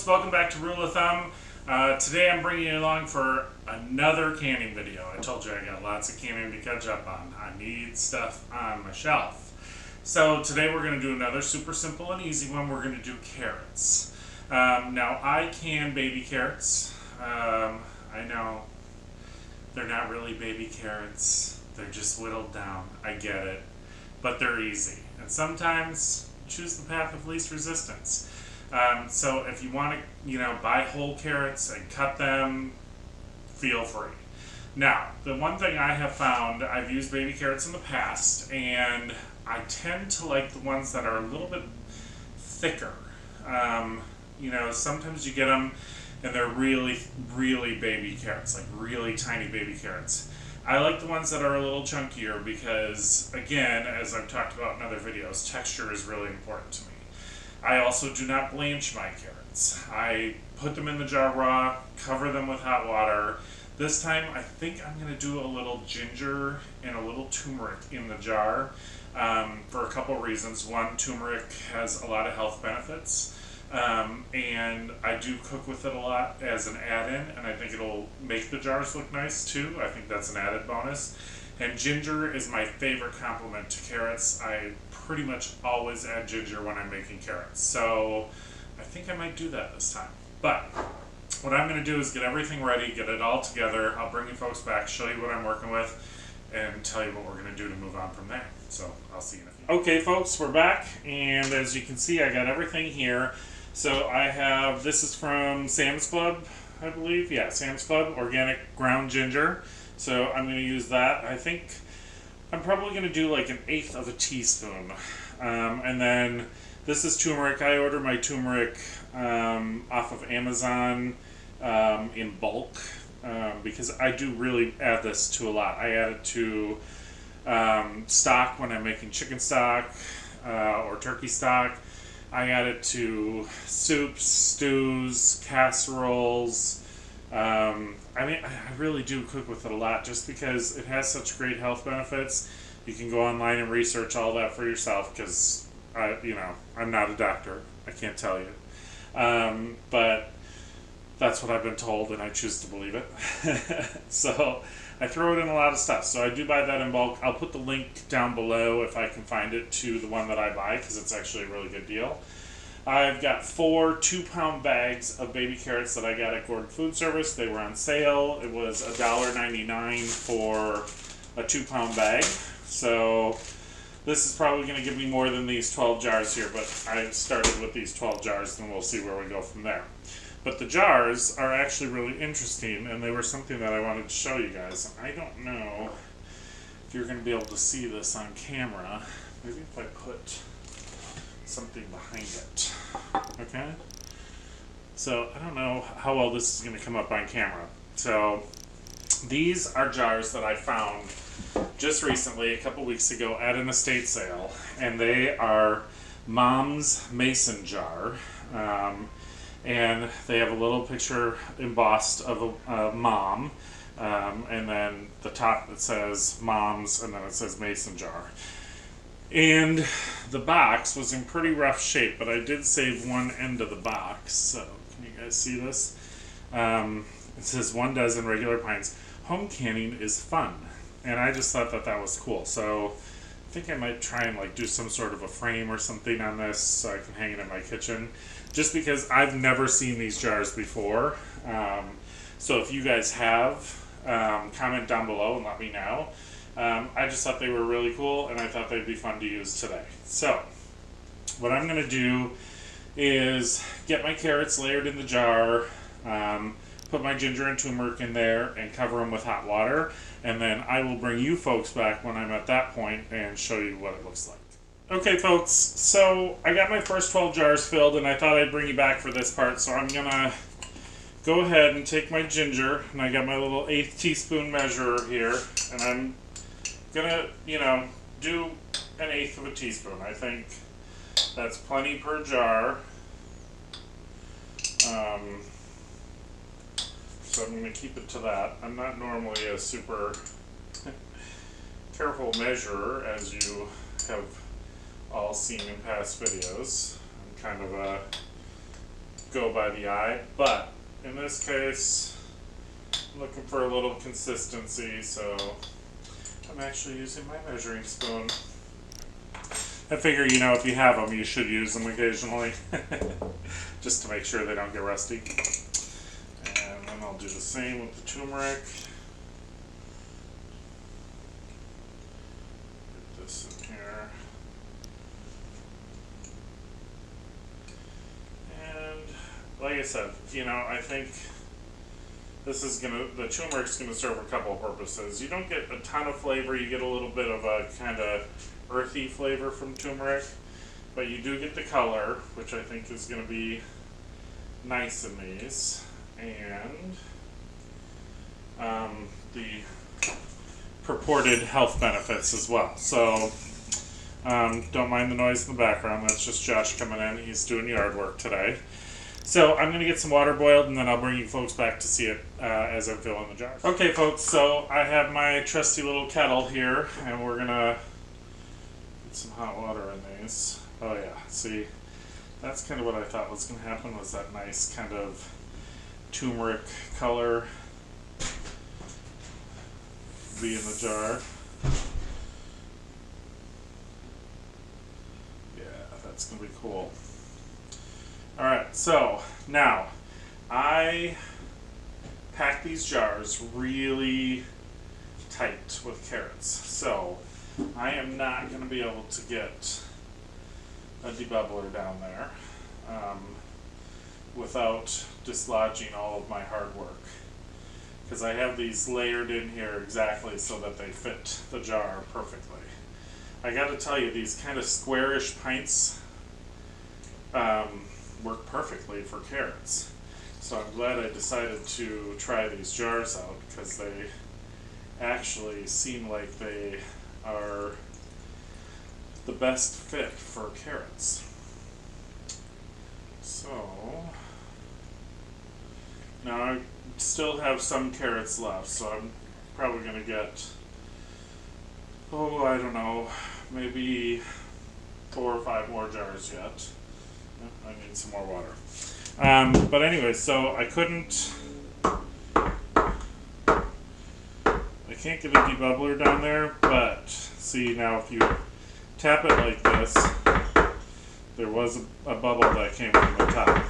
folks, welcome back to Rule of Thumb. Today I'm bringing you along for another canning video. I told you I got lots of canning to catch up on. I need stuff on my shelf. So today we're going to do another super simple and easy one. We're going to do carrots. Now I can baby carrots. I know they're not really baby carrots. They're just whittled down. I get it. But they're easy. And sometimes choose the path of least resistance. So if you want to, buy whole carrots and cut them, feel free. Now, the one thing I have found, I've used baby carrots in the past, and I tend to like the ones that are a little bit thicker. Sometimes you get them and they're really, really baby carrots, like really tiny baby carrots. I like the ones that are a little chunkier because, again, as I've talked about in other videos, texture is really important to me. I also do not blanch my carrots. I put them in the jar raw, cover them with hot water. This time I think I'm going to do a little ginger and a little turmeric in the jar for a couple reasons. One, turmeric has a lot of health benefits, and I do cook with it a lot as an add-in, and I think it'll make the jars look nice too. I think that's an added bonus. And ginger is my favorite complement to carrots. I pretty much always add ginger when I'm making carrots. So I think I might do that this time. But what I'm going to do is get everything ready, get it all together. I'll bring you folks back, show you what I'm working with, and tell you what we're going to do to move on from there. So I'll see you in a few. Okay, folks, we're back. And as you can see, I got everything here. So I have, this is from Sam's Club, I believe. Yeah, Sam's Club, organic ground ginger. So I'm going to use that. I think I'm probably going to do like 1/8 of a teaspoon. And then this is turmeric. I order my turmeric off of Amazon in bulk because I do really add this to a lot. I add it to stock when I'm making chicken stock or turkey stock. I add it to soups, stews, casseroles. I really do cook with it a lot just because it has such great health benefits. You can go online and research all that for yourself because, I'm not a doctor. I can't tell you. But that's what I've been told and I choose to believe it. So I throw it in a lot of stuff. So I do buy that in bulk. I'll put the link down below if I can find it to the one that I buy because it's actually a really good deal. I've got 4 2-pound bags of baby carrots that I got at Gordon Food Service. They were on sale. It was $1.99 for a 2-pound bag. So this is probably going to give me more than these 12 jars here, but I started with these 12 jars and we'll see where we go from there. But the jars are actually really interesting, and they were something that I wanted to show you guys. I don't know if you're going to be able to see this on camera. Maybe if I put something behind it. Okay? So I don't know how well this is going to come up on camera. So these are jars that I found just recently, a couple weeks ago, at an estate sale, and they are Mom's Mason jar. And they have a little picture embossed of a mom, and then the top it says Mom's, and then it says Mason jar. And the box was in pretty rough shape, but I did save one end of the box. So can you guys see this? It says 1 dozen regular pints. Home canning is fun, and I just thought that that was cool. So I think I might try and do some sort of a frame or something on this so I can hang it in my kitchen. Just because I've never seen these jars before. So if you guys have, comment down below and let me know. I just thought they were really cool and I thought they'd be fun to use today. So what I'm going to do is get my carrots layered in the jar, put my ginger and turmeric in there and cover them with hot water. And then I will bring you folks back when I'm at that point and show you what it looks like. Okay, folks, so I got my first 12 jars filled, and I thought I'd bring you back for this part, so I'm going to go ahead and take my ginger, and I got my little 1/8 teaspoon measure here, and I'm going to, do 1/8 of a teaspoon. I think that's plenty per jar. So I'm going to keep it to that. I'm not normally a super careful measurer, as you have all seen in past videos. I'm kind of a go by the eye, but in this case, I'm looking for a little consistency, so I'm actually using my measuring spoon. I figure, you know, if you have them, you should use them occasionally, just to make sure they don't get rusty. And then I'll do the same with the turmeric. Get this in here. And like I said, you know, I think this is the turmeric's gonna serve a couple of purposes. You don't get a ton of flavor, you get a little bit of a kind of earthy flavor from turmeric, but you do get the color, which I think is going to be nice in these, and the purported health benefits as well. So don't mind the noise in the background, that's just Josh coming in, he's doing yard work today. So I'm going to get some water boiled, and then I'll bring you folks back to see it as I'm filling the jars. Okay folks, so I have my trusty little kettle here, and we're going to some hot water in these. Oh yeah, see, that's kind of what I thought was going to happen, was that nice kind of turmeric color be in the jar. Yeah, that's going to be cool. Alright, so now I pack these jars really tight with carrots, so I am not going to be able to get a debubbler down there without dislodging all of my hard work, because I have these layered in here exactly so that they fit the jar perfectly. I got to tell you, these kind of squarish pints work perfectly for carrots, so I'm glad I decided to try these jars out, because they actually seem like they are the best fit for carrots. So now I still have some carrots left, so I'm probably going to get, I don't know, maybe 4 or 5 more jars yet. I need some more water. But anyway, so I can't get a debubbler down there, but see, now if you tap it like this, there was a bubble that came from the top.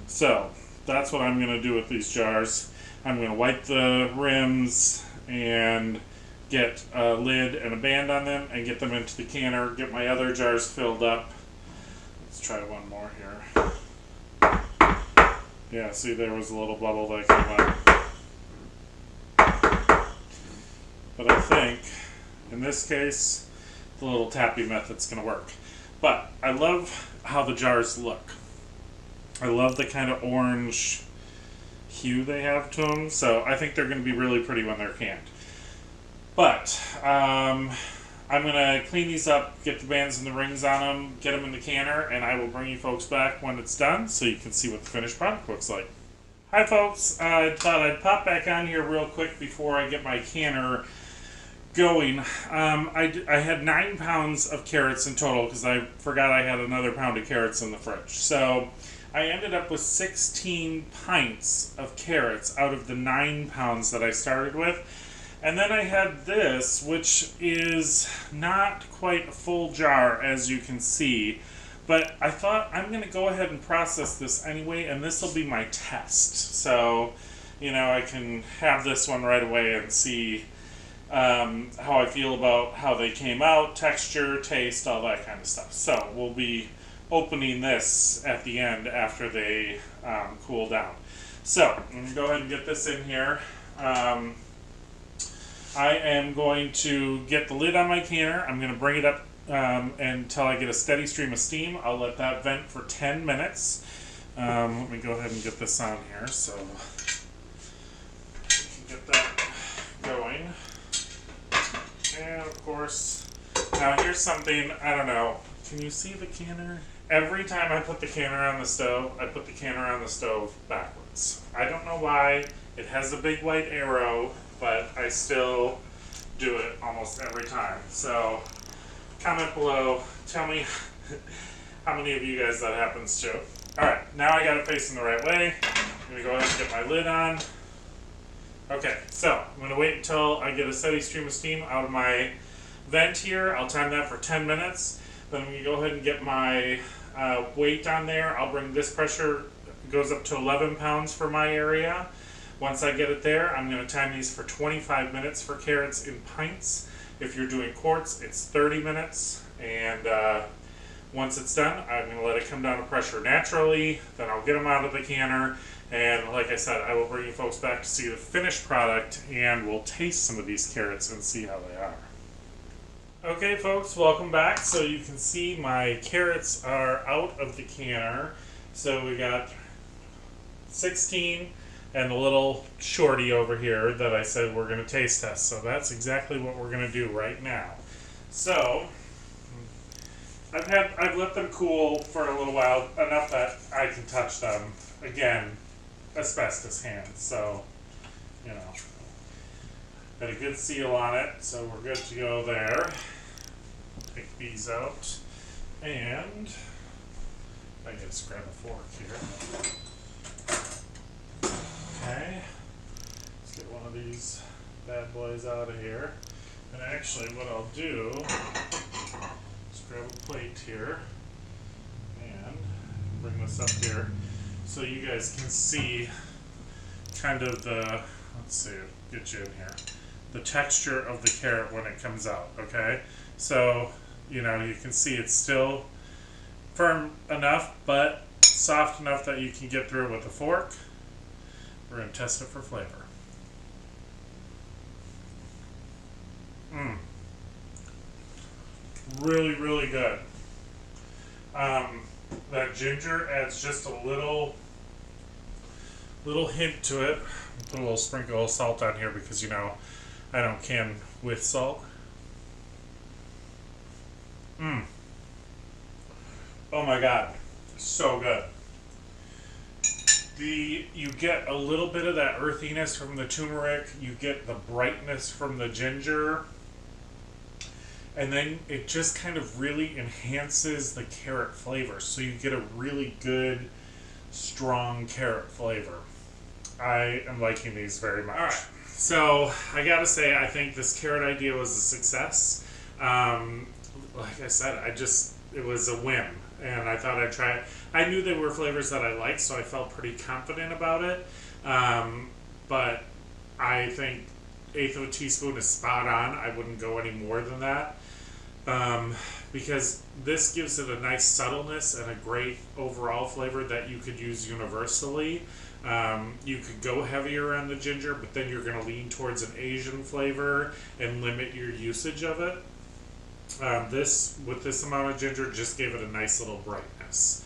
So that's what I'm going to do with these jars. I'm going to wipe the rims and get a lid and a band on them and get them into the canner, get my other jars filled up. Let's try one more here. Yeah, see, there was a little bubble that came up. But I think, in this case, the little tappy method's going to work. But I love how the jars look. I love the kind of orange hue they have to them, so I think they're going to be really pretty when they're canned. But I'm going to clean these up, get the bands and the rings on them, get them in the canner, and I will bring you folks back when it's done so you can see what the finished product looks like. Hi folks, I thought I'd pop back on here real quick before I get my canner going. I had 9 pounds of carrots in total because I forgot I had another pound of carrots in the fridge. So I ended up with 16 pints of carrots out of the 9 pounds that I started with. And then I had this, which is not quite a full jar, as you can see. But I thought I'm going to go ahead and process this anyway, and this will be my test. So, you know, I can have this one right away and see how I feel about how they came out, texture, taste, all that kind of stuff. So we'll be opening this at the end after they cool down. So I'm going to go ahead and get this in here. I am going to get the lid on my canner. I'm going to bring it up until I get a steady stream of steam. I'll let that vent for 10 minutes. Let me go ahead and get this on here so we can get that going. And of course, now here's something, I don't know, can you see the canner? Every time I put the canner on the stove, I put the canner on the stove backwards. I don't know why. It has a big white arrow, but I still do it almost every time. So comment below, tell me how many of you guys that happens to. Alright, now I got it facing the right way. I'm going to go ahead and get my lid on. Okay, so I'm going to wait until I get a steady stream of steam out of my vent here. I'll time that for 10 minutes. Then I'm going to go ahead and get my weight on there. I'll bring this pressure, goes up to 11 pounds for my area. Once I get it there, I'm going to time these for 25 minutes for carrots in pints. If you're doing quarts, it's 30 minutes. And once it's done, I'm going to let it come down to pressure naturally. Then I'll get them out of the canner. And like I said, I will bring you folks back to see the finished product, and we'll taste some of these carrots and see how they are. Okay folks, welcome back. So you can see my carrots are out of the canner. So we got 16 and a little shorty over here that I said we're going to taste test. So that's exactly what we're going to do right now. So I've let them cool for a little while, enough that I can touch them. Again, asbestos hands, so you know, got a good seal on it, so we're good to go there. Take these out, and I just grab a fork here. Okay, let's get one of these bad boys out of here. And actually, what I'll do is grab a plate here and bring this up here, so you guys can see kind of the, let's see, get you in here, the texture of the carrot when it comes out, okay? So, you know, you can see it's still firm enough, but soft enough that you can get through it with a fork. We're going to test it for flavor. Really, really good. That ginger adds just a little hint to it. Put a little sprinkle of salt on here because, you know, I don't can with salt. Oh my god, so good. You get a little bit of that earthiness from the turmeric, you get the brightness from the ginger, and then it just kind of really enhances the carrot flavor. So you get a really good, strong carrot flavor. I am liking these very much. Alright, so I gotta say, I think this carrot idea was a success. Like I said, it was a whim, and I thought I'd try it. I knew they were flavors that I liked, so I felt pretty confident about it. But I think 1/8 of a teaspoon is spot on. I wouldn't go any more than that. Because this gives it a nice subtleness and a great overall flavor that you could use universally. You could go heavier on the ginger, but then you're going to lean towards an Asian flavor and limit your usage of it. With this amount of ginger, just gave it a nice little brightness.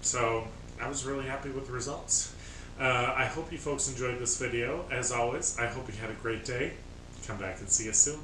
So I was really happy with the results. I hope you folks enjoyed this video. As always, I hope you had a great day. Come back and see us soon.